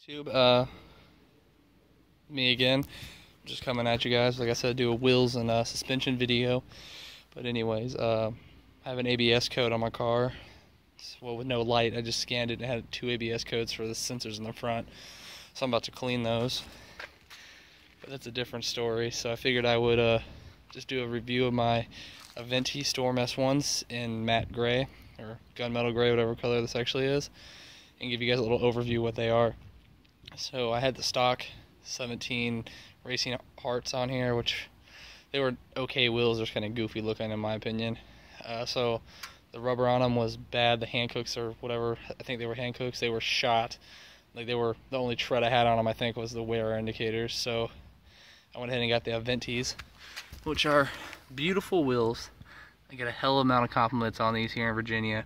YouTube, me again, just coming at you guys. Like I said, do a wheels and suspension video. But anyways, I have an ABS code on my car. Well, with no light, I just scanned it and it had 2 ABS codes for the sensors in the front. So I'm about to clean those. But that's a different story. So I figured I would just do a review of my Advanti Storm S1s in matte gray, or gunmetal gray, whatever color this actually is, and give you guys a little overview of what they are. So I had the stock 17 Racing Hearts on here, which they were okay wheels. They're kind of goofy looking in my opinion. So the rubber on them was bad. The hand cooks or whatever, I think they were hand cooks, they were shot. Like they were, the only tread I had on them I think was the wear indicators. So I went ahead and got the Advantis, which are beautiful wheels. I get a hell of amount of compliments on these here in Virginia,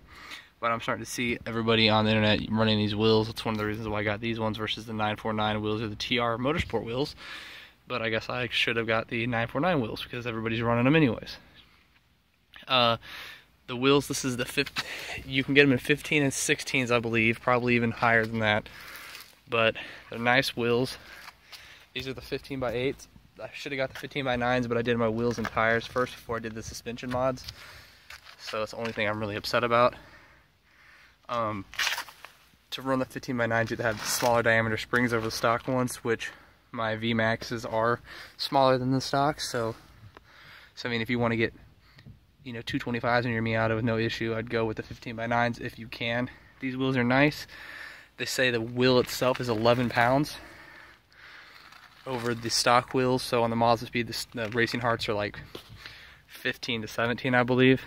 but I'm starting to see everybody on the internet running these wheels. That's one of the reasons why I got these ones versus the 949 wheels or the TR Motorsport wheels. But I guess I should have got the 949 wheels because everybody's running them anyways. The wheels, this is the fifth. You can get them in 15 and 16s, I believe, probably even higher than that. But they're nice wheels. These are the 15 by 8s. I should have got the 15 by 9s, but I did my wheels and tires first before I did the suspension mods. So that's the only thing I'm really upset about. To run the 15 by 9s, you have to have smaller diameter springs over the stock ones, which my V-maxxes are smaller than the stock. So I mean, if you want to get, you know, 225s in your Miata with no issue, I'd go with the 15 by 9s if you can. These wheels are nice. They say the wheel itself is 11 pounds over the stock wheels. So on the Mazdaspeed, the Racing Hearts are like 15 to 17, I believe.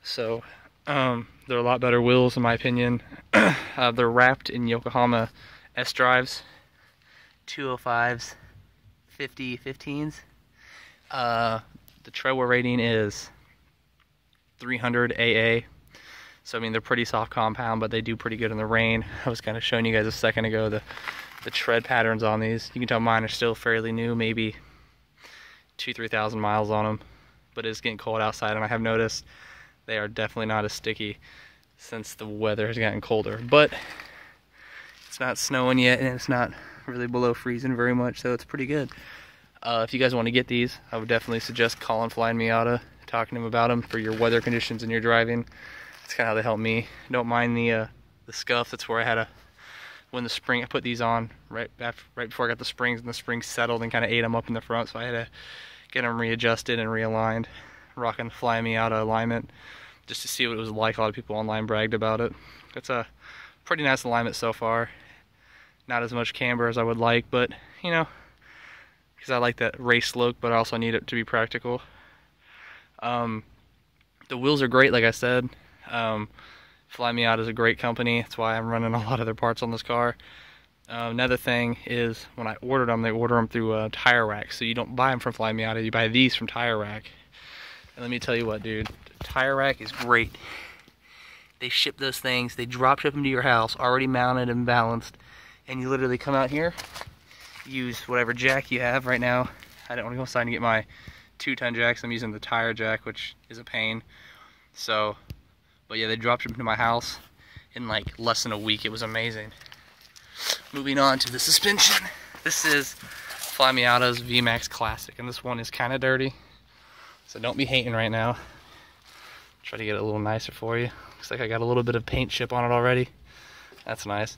So they're a lot better wheels in my opinion. They're wrapped in Yokohama S drives, 205s, 50 15s. The tread wear rating is 300 AA. So I mean, they're pretty soft compound, but they do pretty good in the rain. I was kind of showing you guys a second ago the tread patterns on these. You can tell mine are still fairly new, maybe 2,000–3,000 miles on them, but it's getting cold outside, and I have noticed they are definitely not as sticky since the weather has gotten colder. But it's not snowing yet, and it's not really below freezing very much, so it's pretty good. If you guys want to get these, I would definitely suggest calling Flying Miata, talking to them about them for your weather conditions and your driving. That's kind of how they help me. Don't mind the scuff. That's where I had when the spring, I put these on right before I got the springs, and the springs settled and kind of ate them up in the front, so I had to get them readjusted and realigned, rocking Flying Miata alignment just to see what it was like. A lot of people online bragged about it. It's a pretty nice alignment so far. Not as much camber as I would like, but you know, because I like that race look, but I also need it to be practical. The wheels are great, like I said. Fly Miata is a great company. That's why I'm running a lot of their parts on this car. Another thing is, when I ordered them, they order them through Tire Rack. So you don't buy them from Fly Miata, you buy these from Tire Rack. And let me tell you what, dude, Tire Rack is great. They ship those things, they drop ship them to your house, already mounted and balanced. And you literally come out here, use whatever jack you have. Right now, I don't want to go inside and get my 2-ton jacks. I'm using the tire jack, which is a pain. So, but yeah, they dropped them to my house in like less than a week. It was amazing. Moving on to the suspension. This is Fly Miata's V-maxx Classic, and this one is kind of dirty. So don't be hating right now. Try to get it a little nicer for you. Looks like I got a little bit of paint chip on it already. That's nice.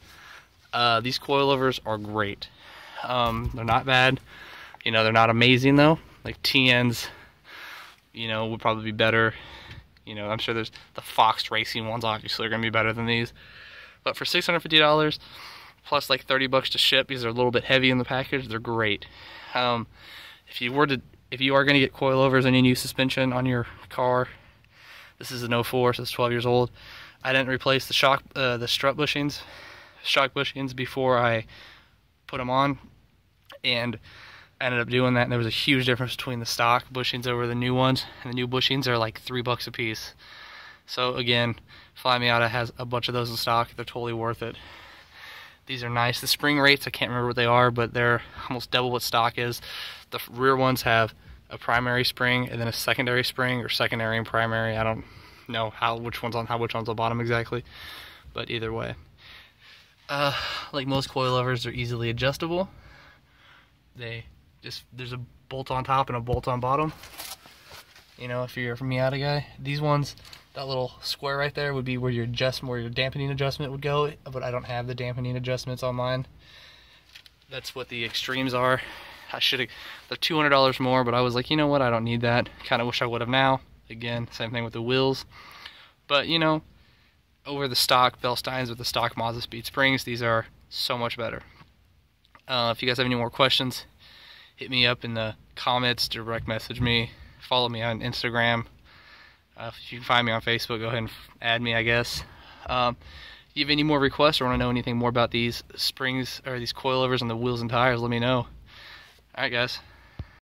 These coilovers are great. They're not bad. You know, they're not amazing though. Like TN's, you know, would probably be better. You know, I'm sure there's the Fox Racing ones obviously are going to be better than these. But for $650 plus like $30 to ship, because they're a little bit heavy in the package, they're great. If you are going to get coilovers and you new suspension on your car, this is an 04, so it's 12 years old. I didn't replace the shock bushings before I put them on, and I ended up doing that, and there was a huge difference between the stock bushings over the new ones, and the new bushings are like $3 a piece. So again, Fly Miata has a bunch of those in stock. They're totally worth it. These are nice. The spring rates, I can't remember what they are, but they're almost double what stock is. The rear ones have a primary spring and then a secondary spring, or secondary and primary. I don't know which one's on the bottom exactly, but either way. Like most coilovers, they're easily adjustable. There's a bolt on top and a bolt on bottom. You know, if you're a Miata guy, these ones, that little square right there would be where your dampening adjustment would go, but I don't have the dampening adjustments on mine. That's what the extremes are. They're $200 more, but I was like, you know what, I don't need that. Kind of wish I would have now. Again, same thing with the wheels. But, you know, over the stock Bell-Steins with the stock Mazdaspeed springs, these are so much better. If you guys have any more questions, hit me up in the comments, direct message me, follow me on Instagram. If you can find me on Facebook, go ahead and add me, I guess. If you have any more requests or want to know anything more about these springs or these coilovers on the wheels and tires, let me know. Alright guys.